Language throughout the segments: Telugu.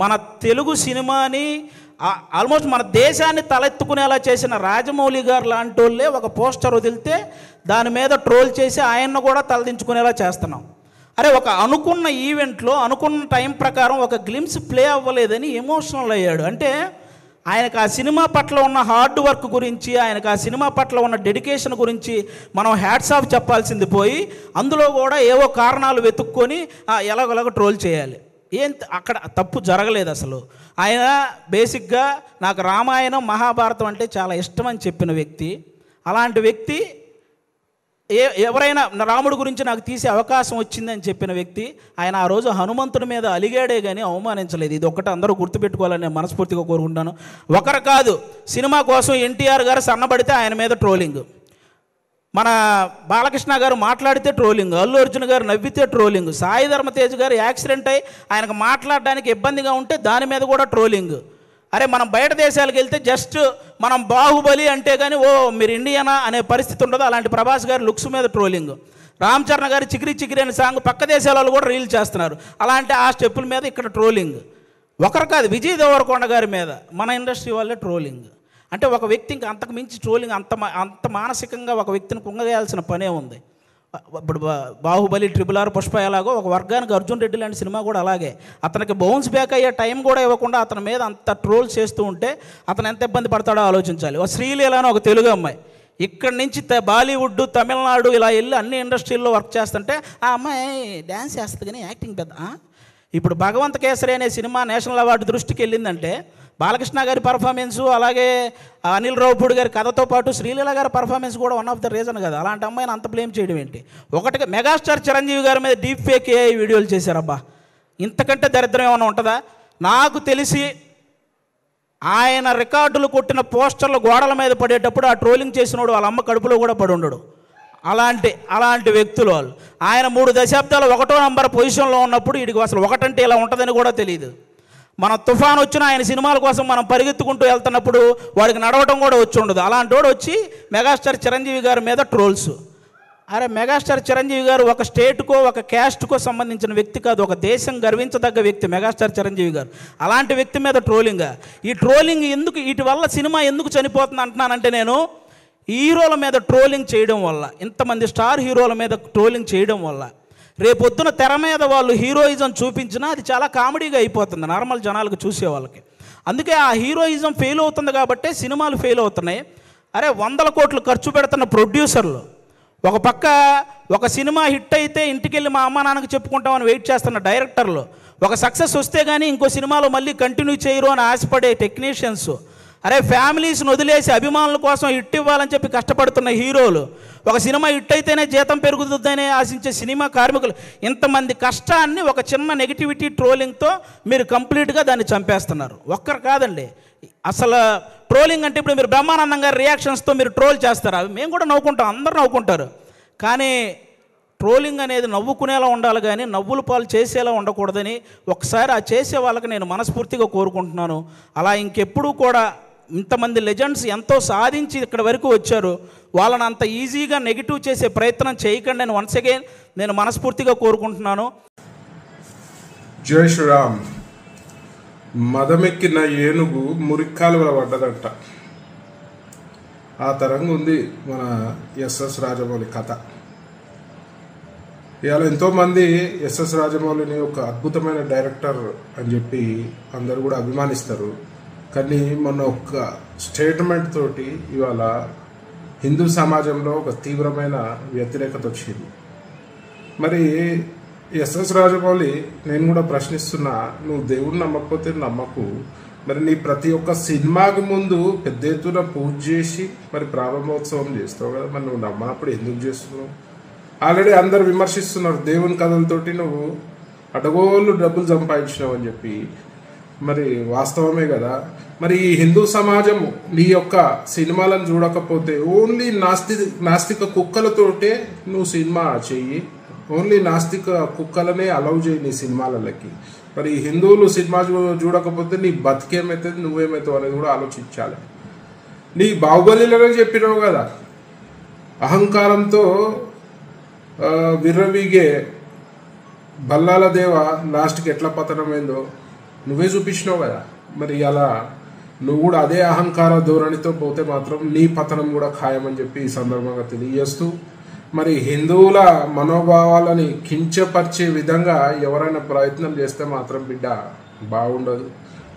మన తెలుగు సినిమాని ఆల్మోస్ట్ మన దేశాన్ని తలెత్తుకునేలా చేసిన రాజమౌళి గారు లాంటి వాళ్ళే ఒక పోస్టర్ వదిలితే దాని మీద ట్రోల్ చేసి ఆయన్ను కూడా తలదించుకునేలా చేస్తున్నాం. అరే, ఒక అనుకున్న ఈవెంట్లో అనుకున్న టైం ప్రకారం ఒక గ్లిమ్స్ ప్లే అవ్వలేదని ఎమోషనల్ అయ్యాడు. అంటే ఆయనకు ఆ సినిమా పట్ల ఉన్న హార్డ్ వర్క్ గురించి, ఆయనకు ఆ సినిమా పట్ల ఉన్న డెడికేషన్ గురించి మనం హ్యాట్స్ ఆఫ్ చెప్పాల్సింది పోయి అందులో కూడా ఏవో కారణాలు వెతుక్కొని ఎలాగోలాగ ట్రోల్ చేయాలి. అక్కడ తప్పు జరగలేదు అసలు. ఆయన బేసిక్గా నాకు రామాయణం మహాభారతం అంటే చాలా ఇష్టం అని చెప్పిన వ్యక్తి. అలాంటి వ్యక్తి ఎవరైనా రాముడి గురించి నాకు తీసే అవకాశం వచ్చిందని చెప్పిన వ్యక్తి. ఆయన ఆ రోజు హనుమంతుడి మీద అలిగాడే కానీ అవమానించలేదు. ఇది ఒక్కటి అందరూ గుర్తుపెట్టుకోవాలని నేను మనస్ఫూర్తిగా కోరుకుంటాను. ఒకరు కాదు, సినిమా కోసం ఎన్టీఆర్ గారు సన్నబడితే ఆయన మీద ట్రోలింగ్, మన బాలకృష్ణ గారు మాట్లాడితే ట్రోలింగ్, అల్లు అర్జున్ గారు నవ్వితే ట్రోలింగ్, సాయి ధర్మ తేజ్ గారు యాక్సిడెంట్ అయ్యి ఆయనకు మాట్లాడడానికి ఇబ్బందిగా ఉంటే దాని మీద కూడా ట్రోలింగ్. అరే, మనం బయట దేశాలకు వెళ్తే జస్ట్ మనం బాహుబలి అంటే కానీ ఓ మీరు ఇండియనా అనే పరిస్థితి ఉండదు. అలాంటి ప్రభాస్ గారు లుక్స్ మీద ట్రోలింగ్, రామ్ చరణ్ గారు చికిరి చికిరి అనే సాంగ్ పక్క దేశాల వాళ్ళు కూడా రీల్ చేస్తున్నారు. అలాంటి ఆ స్టెప్పుల మీద ఇక్కడ ట్రోలింగ్. ఒకరు కాదు, విజయ్ దేవరకొండ గారి మీద మన ఇండస్ట్రీ వాళ్ళే ట్రోలింగ్. అంటే ఒక వ్యక్తి ఇంకా అంతకు మించి ట్రోలింగ్, అంత మానసికంగా ఒక వ్యక్తిని కుంగదేయాల్సిన పనే ఉంది. ఇప్పుడు బాహుబలి, RRR, పుష్ప ఎలాగో ఒక వర్గానికి అర్జున్ రెడ్డి లాంటి సినిమా కూడా అలాగే. అతనికి బౌన్స్ బ్యాక్ అయ్యే టైం కూడా ఇవ్వకుండా అతని మీద అంత ట్రోల్ చేస్తూ ఉంటే అతను ఎంత ఇబ్బంది పడతాడో ఆలోచించాలి. ఒక శ్రీలీల అని ఒక తెలుగు అమ్మాయి ఇక్కడి నుంచి బాలీవుడ్, తమిళనాడు ఇలా వెళ్ళి అన్ని ఇండస్ట్రీల్లో వర్క్ చేస్తుంటే ఆ అమ్మాయి డ్యాన్స్ చేస్తుంది కానీ యాక్టింగ్ పెద్ద. ఇప్పుడు భగవంత కేసరి అనే సినిమా నేషనల్ అవార్డు దృష్టికి వెళ్ళిందంటే బాలకృష్ణ గారి పర్ఫార్మెన్సు, అలాగే అనిల్ రావుపూడి గారి కథతో పాటు శ్రీలీల గారి పర్ఫార్మెన్స్ కూడా వన్ ఆఫ్ ద రీజన్ కదా. అలాంటి అమ్మాయిని అంత బ్లేమ్ చేయడం ఏంటి? ఒకటిగా మెగాస్టార్ చిరంజీవి గారి మీద డీప్ ఫేక్ AI వీడియోలు చేశారబ్బా. ఇంతకంటే దరిద్రం ఏమైనా ఉంటుందా? నాకు తెలిసి ఆయన రికార్డులు కొట్టిన పోస్టర్లు గోడల మీద పడేటప్పుడు ఆ ట్రోలింగ్ చేసినోడు వాళ్ళ అమ్మ కడుపులో కూడా పడి ఉండడు. అలాంటి వ్యక్తులు వాళ్ళు. ఆయన 3 దశాబ్దాలు 1వ నంబర్ పొజిషన్లో ఉన్నప్పుడు వీడికి అసలు ఒకటంటే ఇలా ఉంటుందని కూడా తెలియదు. మన తుఫాన్ వచ్చిన ఆయన సినిమాల కోసం మనం పరిగెత్తుకుంటూ వెళ్తున్నప్పుడు వాడికి నడవటం కూడా వచ్చి ఉండదు. అలాంటి వాడు వచ్చి మెగాస్టార్ చిరంజీవి గారి మీద ట్రోల్స్. అరే, మెగాస్టార్ చిరంజీవి గారు ఒక స్టేట్కో ఒక క్యాస్ట్కో సంబంధించిన వ్యక్తి కాదు, ఒక దేశం గర్వించదగ్గ వ్యక్తి మెగాస్టార్ చిరంజీవి గారు. అలాంటి వ్యక్తి మీద ట్రోలింగ్. ఈ ట్రోలింగ్ ఎందుకు, వీటి వల్ల సినిమా ఎందుకు చనిపోతుంది అంటున్నానంటే, నేను హీరోల మీద ట్రోలింగ్ చేయడం వల్ల, ఇంతమంది స్టార్ హీరోల మీద ట్రోలింగ్ చేయడం వల్ల రేపొద్దున తెర మీద వాళ్ళు హీరోయిజం చూపించినా అది చాలా కామెడీగా అయిపోతుంది నార్మల్ జనాలకు, చూసే వాళ్ళకి. అందుకే ఆ హీరోయిజం ఫెయిల్ అవుతుంది కాబట్టే సినిమాలు ఫెయిల్ అవుతున్నాయి. అరే, 100 కోట్లు ఖర్చు పెడుతున్న ప్రొడ్యూసర్లు ఒక పక్క ఒక సినిమా హిట్ అయితే ఇంటికెళ్ళి మా అమ్మ నాన్నకు చెప్పుకుంటామని వెయిట్ చేస్తున్న డైరెక్టర్లు, ఒక సక్సెస్ వస్తే కానీ ఇంకో సినిమాలో మళ్ళీ కంటిన్యూ చేయరు అని ఆశపడే టెక్నీషియన్స్, అరే ఫ్యామిలీస్ని వదిలేసి అభిమానుల కోసం హిట్ ఇవ్వాలని చెప్పి కష్టపడుతున్న హీరోలు, ఒక సినిమా హిట్ అయితేనే జీతం పెరుగుతుందనే ఆశించే సినిమా కార్మికులు, ఇంతమంది కష్టాన్ని ఒక చిన్న నెగిటివిటీ ట్రోలింగ్తో మీరు కంప్లీట్గా దాన్ని చంపేస్తున్నారు. ఒక్కరు కాదండి, అసలు ట్రోలింగ్ అంటే ఇప్పుడు మీరు బ్రహ్మానందం గారి రియాక్షన్స్తో మీరు ట్రోల్ చేస్తారు, అవి మేము కూడా నవ్వుకుంటాం, అందరూ నవ్వుకుంటారు. కానీ ట్రోలింగ్ అనేది నవ్వుకునేలా ఉండాలి కానీ నవ్వుల పాలు చేసేలా ఉండకూడదని ఒకసారి ఆ చేసే వాళ్ళకి నేను మనస్ఫూర్తిగా కోరుకుంటున్నాను. అలా ఇంకెప్పుడూ కూడా ఇంతమంది లెజెండ్స్ ఎంతో సాధించి ఇక్కడ వరకు వచ్చారు, వాళ్ళని అంత ఈజీగా నెగిటివ్ చేసే ప్రయత్నం చేయకండి నేను వన్స్ అగైన్ నేను మనస్ఫూర్తిగా కోరుకుంటున్నాను. జై శ్రీరామ్. మదమెక్కిన ఏనుగు మురిక్కాలువల పడ్డదంట. ఆ తరంగా ఉంది మన ఎస్ఎస్ రాజమౌళి కథ. ఇవాళ ఎంతోమంది ఎస్ఎస్ రాజమౌళిని ఒక అద్భుతమైన డైరెక్టర్ అని చెప్పి అందరూ కూడా అభిమానిస్తారు. కానీ మొన్న ఒక స్టేట్మెంట్ తోటి ఇవాళ హిందూ సమాజంలో ఒక తీవ్రమైన వ్యతిరేకత వచ్చింది. మరి ఎస్ఎస్ రాజమౌళి నేను కూడా ప్రశ్నిస్తున్నా, నువ్వు దేవుడిని నమ్మకపోతే నమ్మకు, మరి నీ ప్రతి ఒక్క సినిమాకి ముందు పెద్ద ఎత్తున పూజ చేసి మరి ప్రారంభోత్సవం చేస్తావు కదా, మరి నువ్వు నమ్మనప్పుడు ఎందుకు చేస్తున్నావు? ఆల్రెడీ అందరు విమర్శిస్తున్నారు దేవుని కథలతోటి నువ్వు అడగోళ్ళు డబ్బులు సంపాదించినావు అని చెప్పి. మరి వాస్తవమే కదా. మరి ఈ హిందూ సమాజం నీ యొక్క సినిమాలను చూడకపోతే ఓన్లీ నాస్తిక కుక్కలతోటే నువ్వు సినిమా చెయ్యి, ఓన్లీ నాస్తిక కుక్కలనే అలౌ చేయి నీ సినిమాలకి. మరి హిందువులు సినిమా చూడకపోతే నీ బతికేమవుతుంది, నువ్వేమవుతావు అనేది కూడా ఆలోచించాలి. నీ బాహుబలిలోనే చెప్పినావు కదా, అహంకారంతో విర్రవీగే బల్లాల దేవ లాస్ట్కి ఎట్లా పతనమైందో నువ్వే చూపించినావు కదా. మరి అలా నువ్వు కూడా అదే అహంకార ధోరణితో పోతే మాత్రం నీ పతనం కూడా ఖాయమని చెప్పి ఈ సందర్భంగా తెలియజేస్తూ, మరి హిందువుల మనోభావాలని కించపరిచే విధంగా ఎవరైనా ప్రయత్నం చేస్తే మాత్రం బిడ్డ బాగుండదు.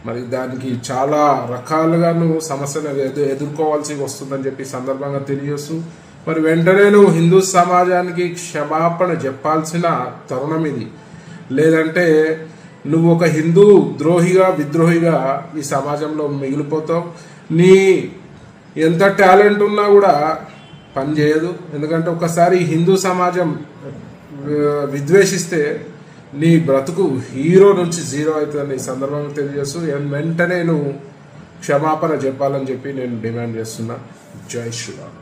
మరి దానికి చాలా రకాలుగా నువ్వు సమస్యలు ఎదుర్కోవాల్సి వస్తుందని చెప్పి సందర్భంగా తెలియజేస్తూ, మరి వెంటనే నువ్వు హిందూ సమాజానికి క్షమాపణ చెప్పాల్సిన తరుణం ఇది. లేదంటే నువ్వు ఒక హిందూ ద్రోహిగా విద్రోహిగా ఈ సమాజంలో మిగిలిపోతావు. నీ ఎంత టాలెంట్ ఉన్నా కూడా పని చేయదు. ఎందుకంటే ఒకసారి హిందూ సమాజం విద్వేషిస్తే నీ బ్రతుకు హీరో నుంచి జీరో అవుతుందని ఈ సందర్భంగా తెలియజేస్తూ వెంటనే నువ్వు క్షమాపణ చెప్పాలని చెప్పి నేను డిమాండ్ చేస్తున్నా. జై శ్రీరామ్.